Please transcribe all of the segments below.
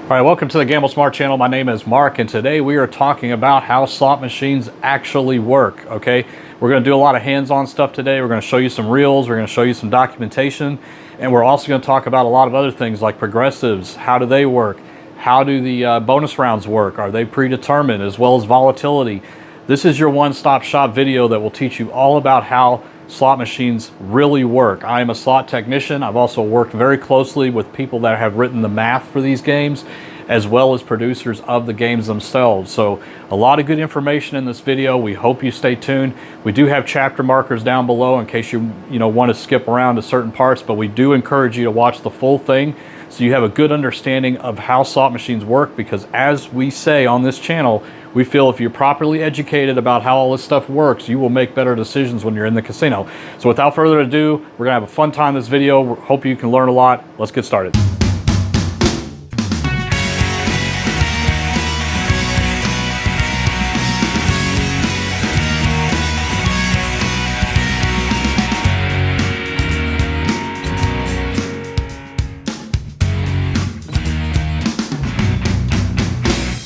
All right, welcome to the Gamble Smart channel. My name is Mark, and today we are talking about how slot machines actually work, okay? We're going to do a lot of hands-on stuff today. We're going to show you some reels, we're going to show you some documentation, and we're also going to talk about a lot of other things like progressives. How do they work? How do the bonus rounds work? Are they predetermined, as well as volatility? This is your one-stop shop video that will teach you all about how slot machines really work. I am a slot technician. I've also worked very closely with people that have written the math for these games, as well as producers of the games themselves. So a lot of good information in this video. We hope you stay tuned. We do have chapter markers down below in case you want to skip around to certain parts, but we do encourage you to watch the full thing so you have a good understanding of how slot machines work, because as we say on this channel, we feel if you're properly educated about how all this stuff works, you will make better decisions when you're in the casino. So without further ado, we're gonna have a fun time in this video. Hope you can learn a lot. Let's get started.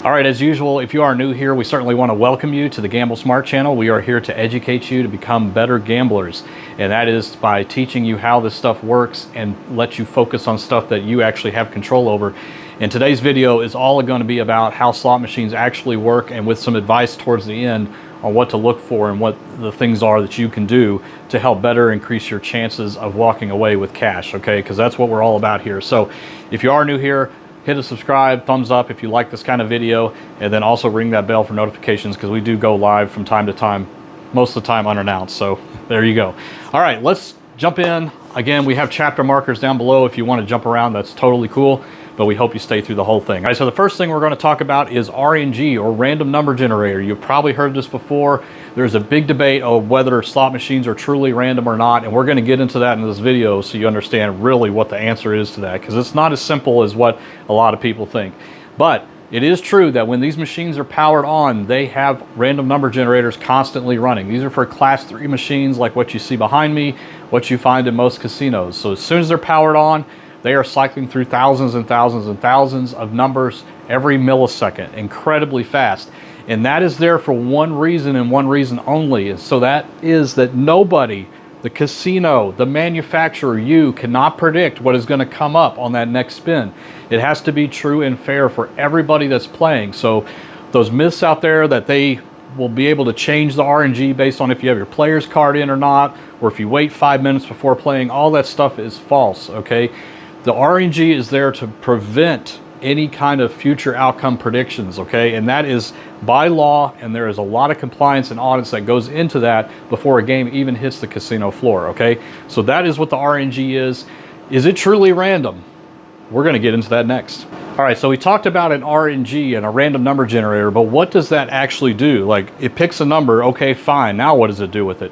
All right, as usual, if you are new here, we certainly want to welcome you to the Gamble Smart channel. We are here to educate you to become better gamblers, and that is by teaching you how this stuff works and let you focus on stuff that you actually have control over. And today's video is all going to be about how slot machines actually work, and with some advice towards the end on what to look for and what the things are that you can do to help better increase your chances of walking away with cash, okay? Because that's what we're all about here. So if you are new here, hit a subscribe, thumbs up if you like this kind of video, and then also ring that bell for notifications, because we do go live from time to time, most of the time unannounced. So there you go. All right, let's jump in. Again, we have chapter markers down below. If you want to jump around, that's totally cool, but we hope you stay through the whole thing. All right, so the first thing we're going to talk about is RNG, or random number generator. You've probably heard this before. There's a big debate of whether slot machines are truly random or not, and we're going to get into that in this video so you understand really what the answer is to that, because it's not as simple as what a lot of people think. But it is true that when these machines are powered on, they have random number generators constantly running. These are for class 3 machines like what you see behind me, what you find in most casinos. So as soon as they're powered on, they are cycling through thousands and thousands and thousands of numbers every millisecond, incredibly fast. And that is there for one reason and one reason only. And so that is that nobody, the casino, the manufacturer, you cannot predict what is going to come up on that next spin. It has to be true and fair for everybody that's playing. So those myths out there that they will be able to change the RNG based on if you have your player's card in or not, or if you wait 5 minutes before playing, all that stuff is false, okay? The RNG is there to prevent any kind of future outcome predictions, okay? And that is by law, and there is a lot of compliance and audits that goes into that before a game even hits the casino floor, okay? So that is what the RNG is. Is it truly random? We're going to get into that next. All right, so we talked about an RNG and a random number generator, but what does that actually do? Like, it picks a number, okay, fine. Now what does it do with it?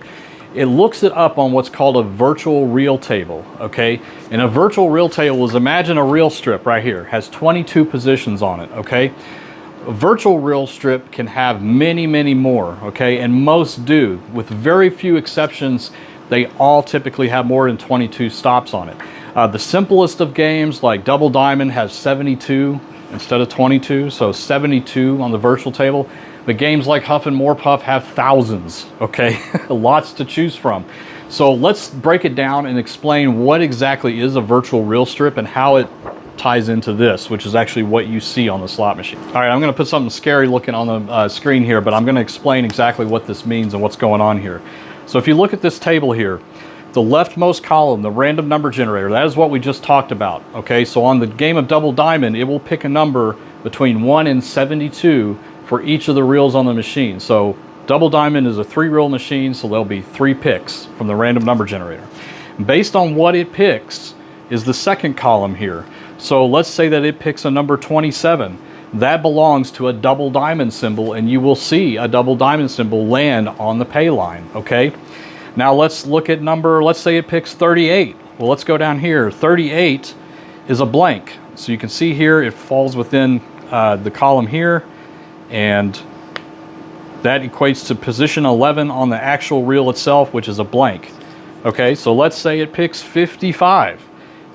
It looks it up on what's called a virtual reel table, okay? And a virtual reel table is, imagine a reel strip right here, has 22 positions on it, okay? A virtual reel strip can have many, many more, okay? And most do. With very few exceptions, they all typically have more than 22 stops on it. The simplest of games, like Double Diamond, has 72 instead of 22, so 72 on the virtual table. But games like Huff and More Puff have thousands, okay? Lots to choose from. So let's break it down and explain what exactly is a virtual reel strip and how it ties into this, which is actually what you see on the slot machine. All right, I'm gonna put something scary looking on the screen here, but I'm gonna explain exactly what this means and what's going on here. So if you look at this table here, the leftmost column, the random number generator, that is what we just talked about, okay? So on the game of Double Diamond, it will pick a number between 1 and 72 for each of the reels on the machine. So Double Diamond is a 3-reel machine, so there'll be 3 picks from the random number generator. Based on what it picks is the second column here. So let's say that it picks a number 27. That belongs to a double diamond symbol, and you will see a double diamond symbol land on the pay line, okay? Now let's look at number, let's say it picks 38. Well, let's go down here. 38 is a blank. So you can see here it falls within the column here, and that equates to position 11 on the actual reel itself, which is a blank. Okay, so let's say it picks 55.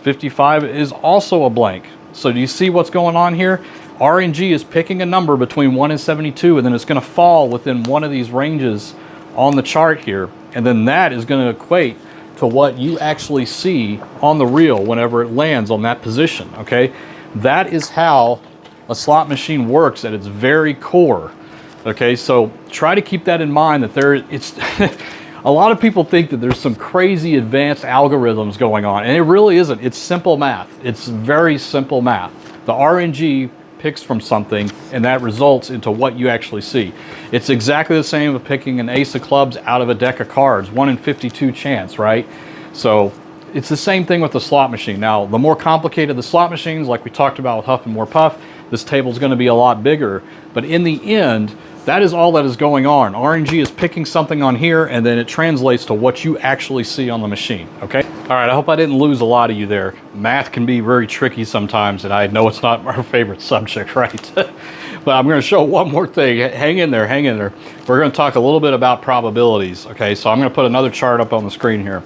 55 is also a blank. So do you see what's going on here? RNG is picking a number between 1 and 72, and then it's going to fall within one of these ranges on the chart here, and then that is going to equate to what you actually see on the reel whenever it lands on that position, okay? That is how a slot machine works at its very core, okay? So try to keep that in mind, that it's a lot of people think that there's some crazy advanced algorithms going on, and it really isn't. It's simple math. It's very simple math. The RNG picks from something, and that results into what you actually see. It's exactly the same with picking an ace of clubs out of a deck of cards, 1 in 52 chance, right? So it's the same thing with the slot machine. Now, the more complicated the slot machines, like we talked about with Huff and More Puff, this table is going to be a lot bigger, but in the end, that is all that is going on. RNG is picking something on here, and then it translates to what you actually see on the machine, okay? All right, I hope I didn't lose a lot of you there. Math can be very tricky sometimes, and I know it's not our favorite subject, right? But I'm going to show one more thing. Hang in there, hang in there. We're going to talk a little bit about probabilities, okay? So I'm going to put another chart up on the screen here.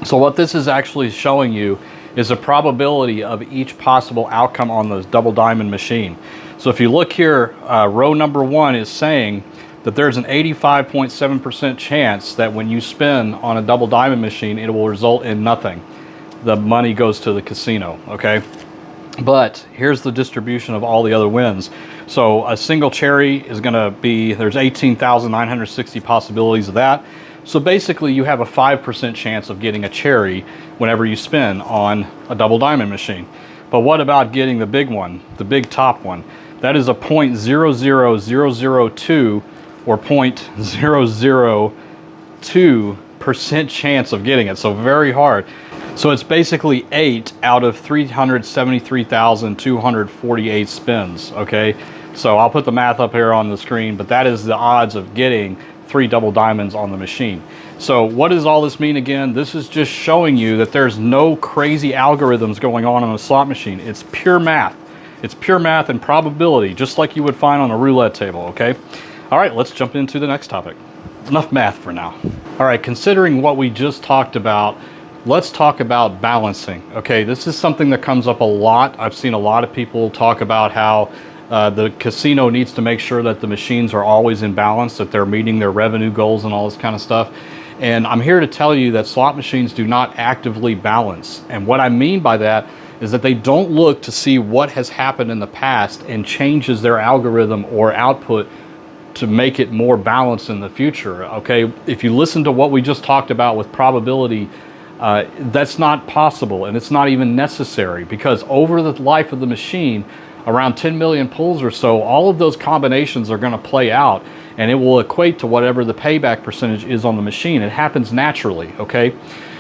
So what this is actually showing you is a probability of each possible outcome on the double diamond machine. So if you look here, row number 1 is saying that there's an 85.7% chance that when you spin on a double diamond machine, it will result in nothing. The money goes to the casino, okay? But here's the distribution of all the other wins. So a single cherry is gonna be, there's 18,960 possibilities of that. So basically you have a 5% chance of getting a cherry whenever you spin on a double diamond machine. But what about getting the big one, the big top one? That is a 0.00002 or 0.002% chance of getting it. So very hard. So it's basically 8 out of 373,248 spins, okay? So I'll put the math up here on the screen, but that is the odds of getting 3 double diamonds on the machine. So what does all this mean again? This is just showing you that there's no crazy algorithms going on a slot machine. It's pure math. It's pure math and probability, just like you would find on a roulette table, okay? All right, let's jump into the next topic. Enough math for now. All right, considering what we just talked about, let's talk about balancing, okay? This is something that comes up a lot. I've seen a lot of people talk about how the casino needs to make sure that the machines are always in balance, that they're meeting their revenue goals and all this kind of stuff. And I'm here to tell you that slot machines do not actively balance. And what I mean by that is that they don't look to see what has happened in the past and changes their algorithm or output to make it more balanced in the future, okay? If you listen to what we just talked about with probability, that's not possible, and it's not even necessary, because over the life of the machine, around 10 million pulls or so, all of those combinations are going to play out, and it will equate to whatever the payback percentage is on the machine. It happens naturally, okay?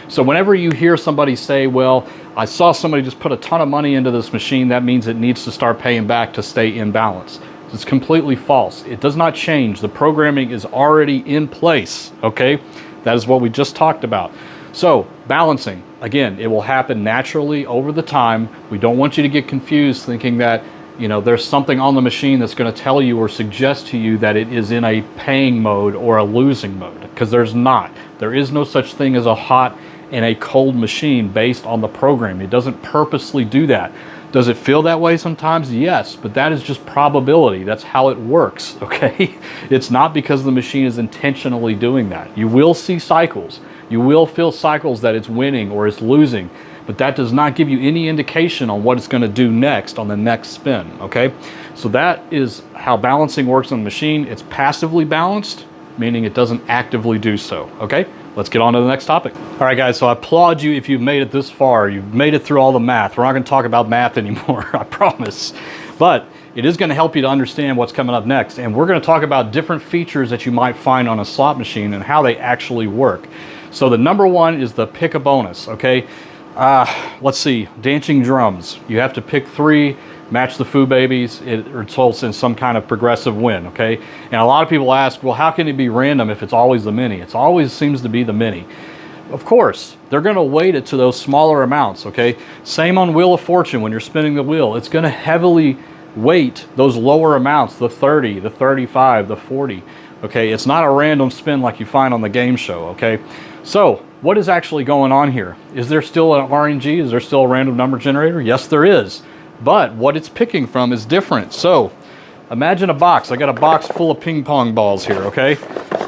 So whenever you hear somebody say, well, I saw somebody just put a ton of money into this machine, that means it needs to start paying back to stay in balance. It's completely false. It does not change. The programming is already in place, okay? That is what we just talked about. So balancing, again, it will happen naturally over the time. We don't want you to get confused thinking that, you know, there's something on the machine that's going to tell you or suggest to you that it is in a paying mode or a losing mode, because there's not. There is no such thing as a hot and a cold machine based on the program. It doesn't purposely do that. Does it feel that way sometimes? Yes, but that is just probability. That's how it works, okay? It's not because the machine is intentionally doing that. You will see cycles. You will feel cycles that it's winning or it's losing, but that does not give you any indication on what it's going to do next on the next spin, okay? So that is how balancing works on the machine. It's passively balanced, meaning it doesn't actively do so, okay? Let's get on to the next topic. All right, guys, so I applaud you if you've made it this far. You've made it through all the math. We're not going to talk about math anymore, I promise. But it is going to help you to understand what's coming up next. And we're going to talk about different features that you might find on a slot machine and how they actually work. So the number one is the pick a bonus, okay? Let's see, dancing drums. You have to pick 3, match the Foo Babies. It results in some kind of progressive win, okay? And a lot of people ask, well, how can it be random if it's always the mini? It always seems to be the mini. Of course, they're going to weight it to those smaller amounts, okay? Same on Wheel of Fortune when you're spinning the wheel. It's going to heavily weight those lower amounts, the 30, the 35, the 40, okay? It's not a random spin like you find on the game show, okay? So what is actually going on here? Is there still an RNG? Is there still a random number generator? Yes, there is. but what it's picking from is different. So imagine a box. I got a box full of ping pong balls here, okay?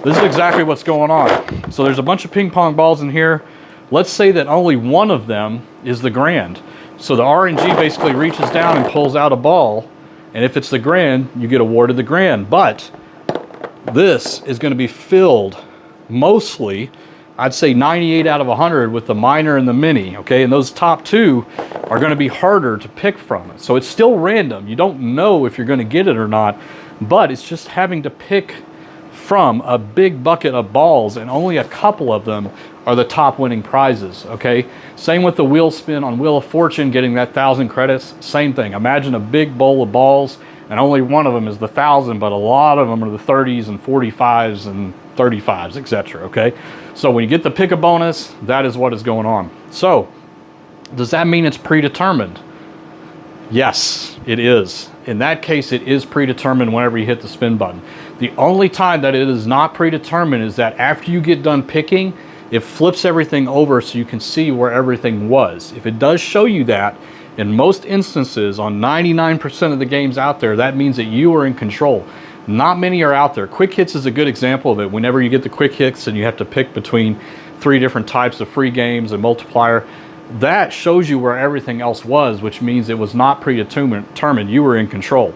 This is exactly what's going on. So there's a bunch of ping pong balls in here. Let's say that only one of them is the grand. So the RNG basically reaches down and pulls out a ball, and if it's the grand, you get awarded the grand. But this is going to be filled mostly, I'd say 98 out of 100 with the minor and the mini, okay? And those top two are going to be harder to pick from. So it's still random. You don't know if you're going to get it or not, but it's just having to pick from a big bucket of balls, and only a couple of them are the top winning prizes, okay? Same with the wheel spin on Wheel of Fortune, getting that 1,000 credits, same thing. Imagine a big bowl of balls, and only one of them is the 1,000, but a lot of them are the 30s and 45s and 35s, etc., okay? So when you get the pick a bonus, that is what is going on. So, does that mean it's predetermined? Yes, it is. In that case, it is predetermined whenever you hit the spin button. The only time that it is not predetermined is that after you get done picking, it flips everything over so you can see where everything was. If it does show you that, in most instances, on 99% of the games out there, that means that you are in control. Not many are out there. Quick hits is a good example of it. Whenever you get the quick hits and you have to pick between 3 different types of free games and multiplier, that shows you where everything else was, which means it was not predetermined. You were in control.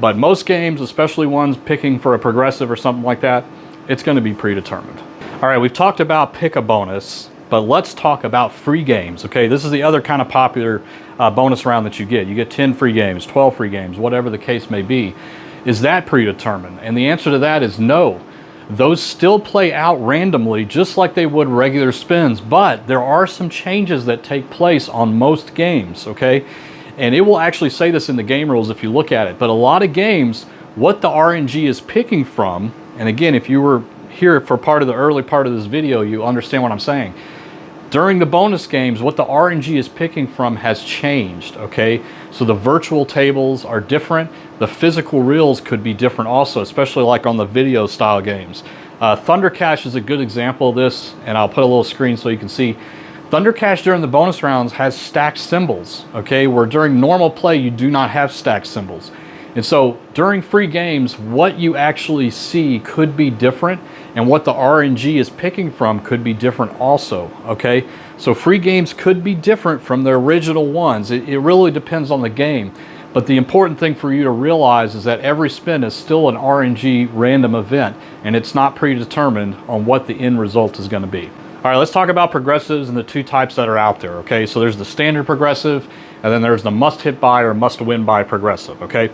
But most games, especially ones picking for a progressive or something like that, it's going to be predetermined. All right, we've talked about pick a bonus, but let's talk about free games. Okay, this is the other kind of popular bonus round that you get. You get 10 free games, 12 free games, whatever the case may be. Is that predetermined? And the answer to that is no. Those still play out randomly just like they would regular spins, but there are some changes that take place on most games, okay? And it will actually say this in the game rules if you look at it, but a lot of games, what the RNG is picking from, and again, if you were here for part of the early part of this video, you understand what I'm saying. During the bonus games, what the RNG is picking from has changed, okay? So the virtual tables are different. The physical reels could be different also, especially like on the video style games. Thunder Cash is a good example of this, and I'll put a little screen so you can see. Thunder Cash during the bonus rounds has stacked symbols, okay? Where during normal play, you do not have stacked symbols. And so during free games, what you actually see could be different, and what the RNG is picking from could be different also, okay? So free games could be different from the original ones. It really depends on the game. But the important thing for you to realize is that every spin is still an RNG random event, and it's not predetermined on what the end result is going to be. All right, let's talk about progressives and the two types that are out there, okay? So there's the standard progressive, and then there's the must hit by or must win by progressive, okay?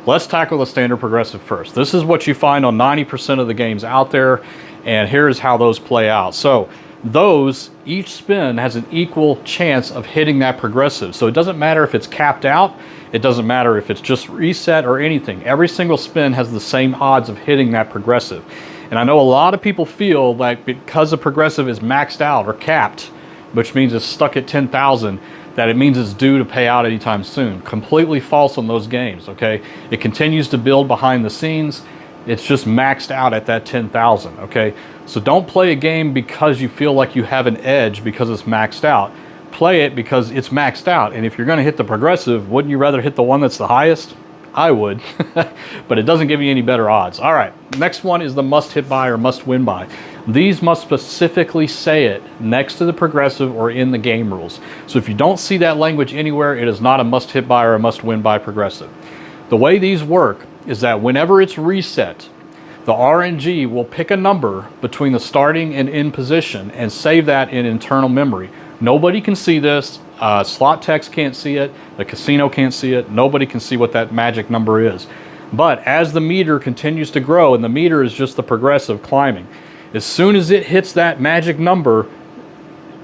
Let's tackle the standard progressive first. This is what you find on 90% of the games out there, and here's how those play out. So those, each spin has an equal chance of hitting that progressive. So it doesn't matter if it's capped out, it doesn't matter if it's just reset or anything. Every single spin has the same odds of hitting that progressive. And I know a lot of people feel like because the progressive is maxed out or capped, which means it's stuck at 10,000, that it means it's due to pay out anytime soon. Completely false on those games, okay? It continues to build behind the scenes. It's just maxed out at that 10,000, okay? So don't play a game because you feel like you have an edge because it's maxed out. Play it because it's maxed out. And if you're gonna hit the progressive, wouldn't you rather hit the one that's the highest? I would, but it doesn't give you any better odds. All right, next one is the must hit by or must win by. These must specifically say it next to the progressive or in the game rules. So if you don't see that language anywhere, it is not a must hit by or a must win by progressive. The way these work is that whenever it's reset, the RNG will pick a number between the starting and end position and save that in internal memory. Nobody can see this. Slot techs can't see it. The casino can't see it. Nobody can see what that magic number is. But as the meter continues to grow, and the meter is just the progressive climbing, as soon as it hits that magic number,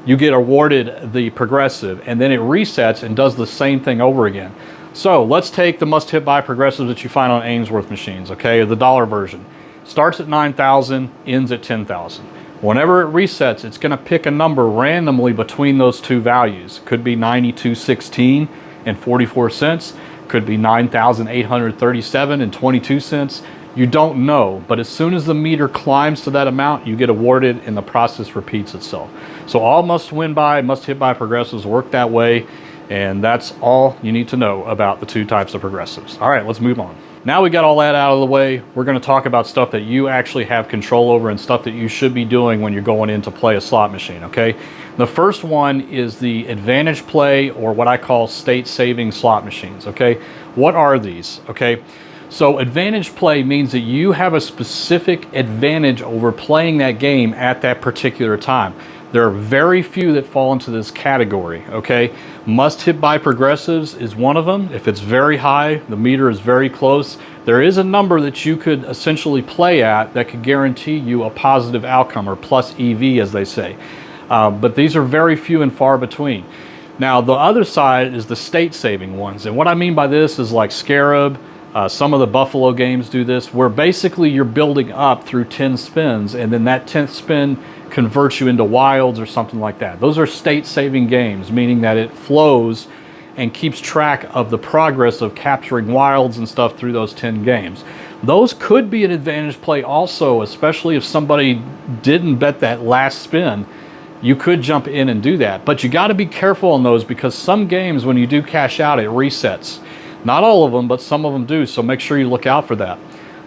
you get awarded the progressive, and then it resets and does the same thing over again. So let's take the must hit by progressives that you find on Ainsworth machines, okay, the dollar version. Starts at 9,000, ends at 10,000. Whenever it resets, it's going to pick a number randomly between those two values. Could be 92.16 and 44 cents. Could be 9,837 and 22 cents. You don't know, but as soon as the meter climbs to that amount, you get awarded and the process repeats itself. So all must win by, must hit by progressives work that way. And that's all you need to know about the two types of progressives. All right, let's move on. Now we got all that out of the way, we're going to talk about stuff that you actually have control over and stuff that you should be doing when you're going in to play a slot machine, okay? The first one is the advantage play, or what I call state saving slot machines, okay? What are these, okay? So advantage play means that you have a specific advantage over playing that game at that particular time. There are very few that fall into this category, okay? Must hit by progressives is one of them. If it's very high, the meter is very close, there is a number that you could essentially play at that could guarantee you a positive outcome, or plus EV as they say. But these are very few and far between. Now the other side is the state saving ones. And what I mean by this is like Scarab, some of the Buffalo games do this, where basically you're building up through 10 spins, and then that 10th spin converts you into wilds or something like that. Those are state-saving games, meaning that it flows and keeps track of the progress of capturing wilds and stuff through those 10 games. Those could be an advantage play also, especially if somebody didn't bet that last spin. You could jump in and do that, but you got to be careful on those, because some games when you do cash out, it resets. Not all of them, but some of them do, so make sure you look out for that.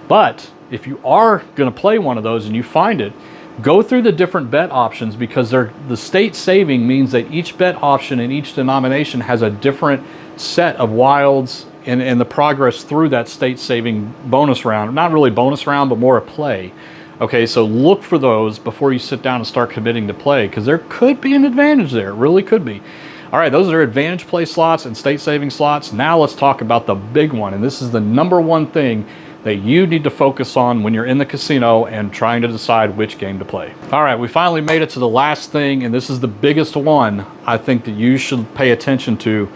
But if you are going to play one of those and you find it, go through the different bet options, because the state saving means that each bet option in each denomination has a different set of wilds and the progress through that state saving bonus round. Not really bonus round, but more a play. Okay, so look for those before you sit down and start committing to play, because there could be an advantage there. It really could be. All right, those are advantage play slots and state saving slots. Now let's talk about the big one, and this is the number one thing that you need to focus on when you're in the casino and trying to decide which game to play. All right, we finally made it to the last thing, and this is the biggest one I think that you should pay attention to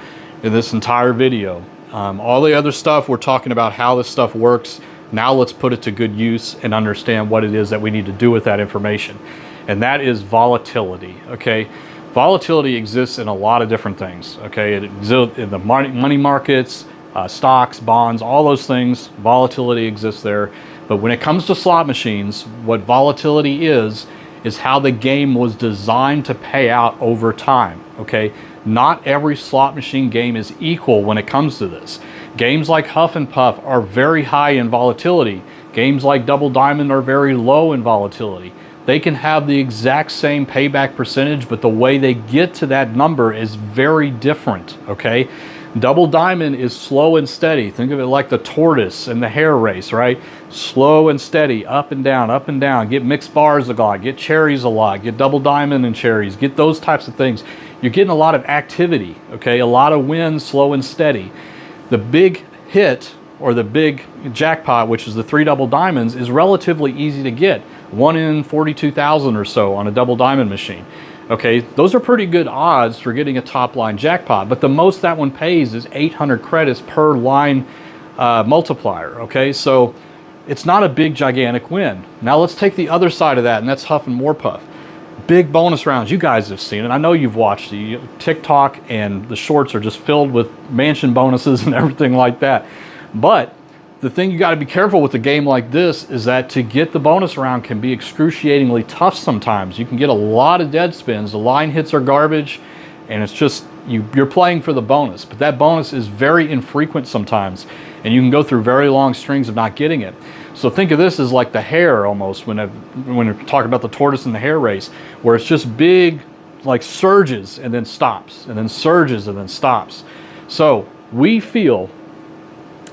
in this entire video. All the other stuff, we're talking about how this stuff works. Now let's put it to good use and understand what it is that we need to do with that information. And that is volatility, okay? Volatility exists in a lot of different things, okay? It exists in the money markets, stocks, bonds, all those things. Volatility exists there. But when it comes to slot machines, what volatility is how the game was designed to pay out over time, okay? Not every slot machine game is equal when it comes to this. Games like Huff and Puff are very high in volatility. Games like Double Diamond are very low in volatility. They can have the exact same payback percentage, but the way they get to that number is very different, okay? Double Diamond is slow and steady. Think of it like the tortoise and the hare race, right? Slow and steady, up and down, up and down. Get mixed bars a lot, get cherries a lot, get Double Diamond and cherries, get those types of things. You're getting a lot of activity, okay? A lot of wins, slow and steady. The big hit, or the big jackpot, which is the 3 double diamonds, is relatively easy to get. 1 in 42,000 or so on a double diamond machine. Okay, those are pretty good odds for getting a top line jackpot, but the most that one pays is 800 credits per line multiplier, okay? So it's not a big gigantic win. Now let's take the other side of that, and that's Huff and More Puff. Big bonus rounds, you guys have seen it. I know you've watched the TikTok, and the shorts are just filled with mansion bonuses and everything like that. But the thing you got to be careful with a game like this is that to get the bonus round can be excruciatingly tough sometimes. You can get a lot of dead spins. The line hits are garbage, and it's just you're playing for the bonus. But that bonus is very infrequent sometimes, and you can go through very long strings of not getting it. So think of this as like the hare almost when you're talking about the tortoise and the hare race, where it's just big like surges and then stops, and then surges and then stops. So we feel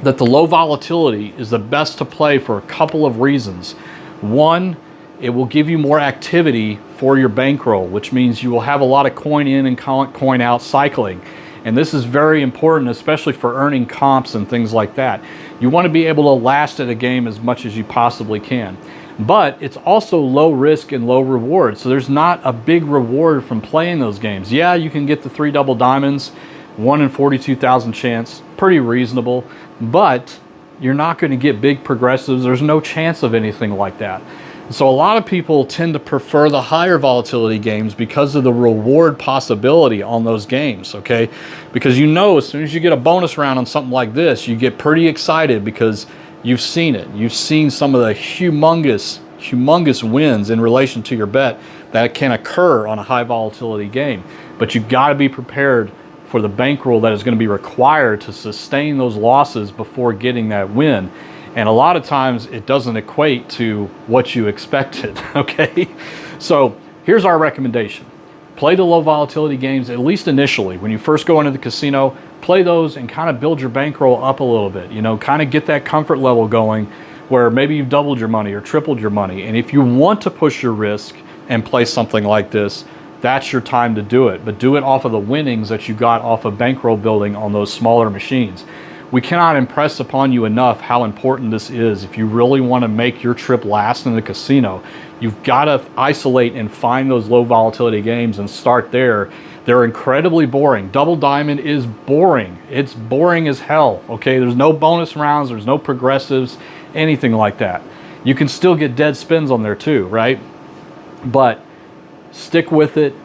that the low volatility is the best to play for a couple of reasons. One, it will give you more activity for your bankroll, which means you will have a lot of coin in and coin out cycling. And this is very important, especially for earning comps and things like that. You want to be able to last at a game as much as you possibly can. But it's also low risk and low reward. So there's not a big reward from playing those games. Yeah, you can get the 3 double diamonds, 1 in 42,000 chance, pretty reasonable, but you're not going to get big progressives. There's no chance of anything like that. So a lot of people tend to prefer the higher volatility games because of the reward possibility on those games, okay? Because you know as soon as you get a bonus round on something like this, you get pretty excited because you've seen it. You've seen some of the humongous wins in relation to your bet that can occur on a high volatility game. But you've got to be prepared for the bankroll that is going to be required to sustain those losses before getting that win. And a lot of times it doesn't equate to what you expected, okay? So here's our recommendation. Play the low volatility games, at least initially. When you first go into the casino, play those and kind of build your bankroll up a little bit, you know, kind of get that comfort level going where maybe you've doubled your money or tripled your money. And if you want to push your risk and play something like this, that's your time to do it. But do it off of the winnings that you got off of bankroll building on those smaller machines. We cannot impress upon you enough how important this is. If you really want to make your trip last in the casino, you've got to isolate and find those low volatility games and start there. They're incredibly boring. Double Diamond is boring. It's boring as hell, okay? There's no bonus rounds, there's no progressives, anything like that. You can still get dead spins on there too, right? But stick with it,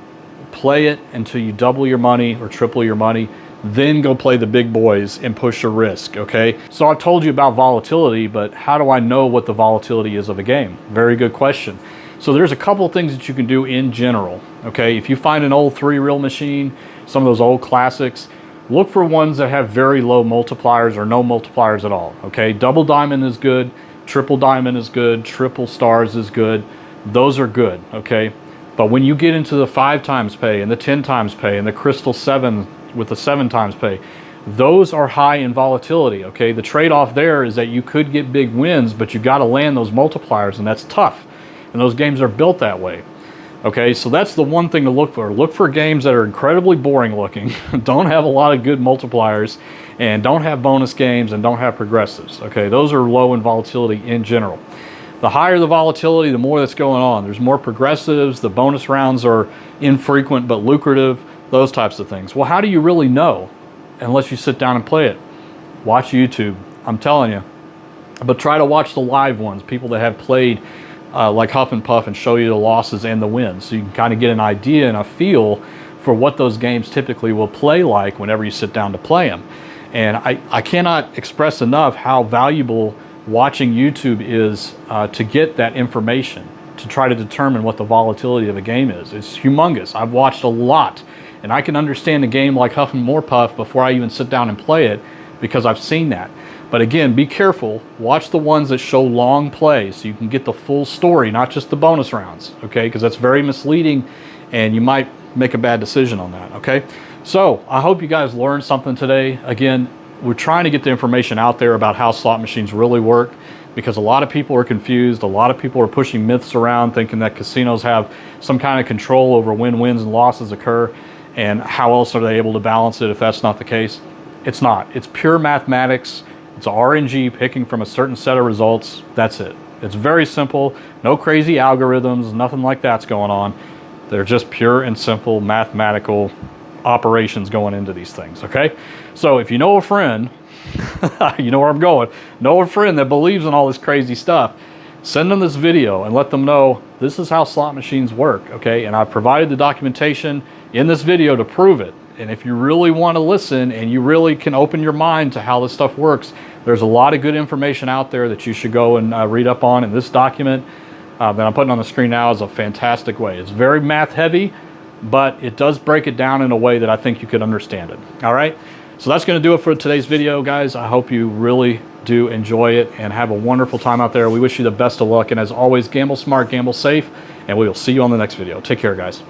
play it until you double your money or triple your money. Then go play the big boys and push your risk, okay? So I've told you about volatility, but how do I know what the volatility is of a game? Very good question. So there's a couple of things that you can do in general, okay? If you find an old 3-reel machine, some of those old classics, look for ones that have very low multipliers or no multipliers at all, okay? Double Diamond is good, Triple Diamond is good, Triple Stars is good. Those are good, okay? But when you get into the 5 times pay and the 10 times pay and the Crystal 7 with the 7 times pay, those are high in volatility, okay? The trade-off there is that you could get big wins, but you got to land those multipliers, and that's tough. And those games are built that way, okay? So that's the one thing to look for. Look for games that are incredibly boring looking, don't have a lot of good multipliers, and don't have bonus games, and don't have progressives, okay? Those are low in volatility in general. The higher the volatility, the more that's going on. There's more progressives, the bonus rounds are infrequent but lucrative, those types of things. Well, how do you really know unless you sit down and play it? Watch YouTube, I'm telling you. But try to watch the live ones, people that have played like Huff and Puff, and show you the losses and the wins. So you can kind of get an idea and a feel for what those games typically will play like whenever you sit down to play them. And I cannot express enough how valuable watching YouTube is to get that information, to try to determine what the volatility of a game is. It's humongous. I've watched a lot, and I can understand a game like Huff and Puff before I even sit down and play it because I've seen that. But again, be careful. Watch the ones that show long plays so you can get the full story, not just the bonus rounds, okay? Because that's very misleading, and you might make a bad decision on that, okay? So I hope you guys learned something today. Again, we're trying to get the information out there about how slot machines really work, because a lot of people are confused. A lot of people are pushing myths around thinking that casinos have some kind of control over when wins and losses occur, and how else are they able to balance it if that's not the case? It's not. It's pure mathematics. It's RNG picking from a certain set of results. That's it. It's very simple. No crazy algorithms, nothing like that's going on. They're just pure and simple mathematical operations going into these things, okay? So if you know a friend, you know where I'm going, know a friend that believes in all this crazy stuff, send them this video and let them know this is how slot machines work, okay? And I've provided the documentation in this video to prove it. And if you really want to listen and you really can open your mind to how this stuff works, there's a lot of good information out there that you should go and read up on. And this document that I'm putting on the screen now is a fantastic way. It's very math heavy, but it does break it down in a way that I think you could understand it. All right, so that's going to do it for today's video, guys. I hope you really do enjoy it and have a wonderful time out there. We wish you the best of luck, and as always, gamble smart, gamble safe, and we will see you on the next video. Take care, guys.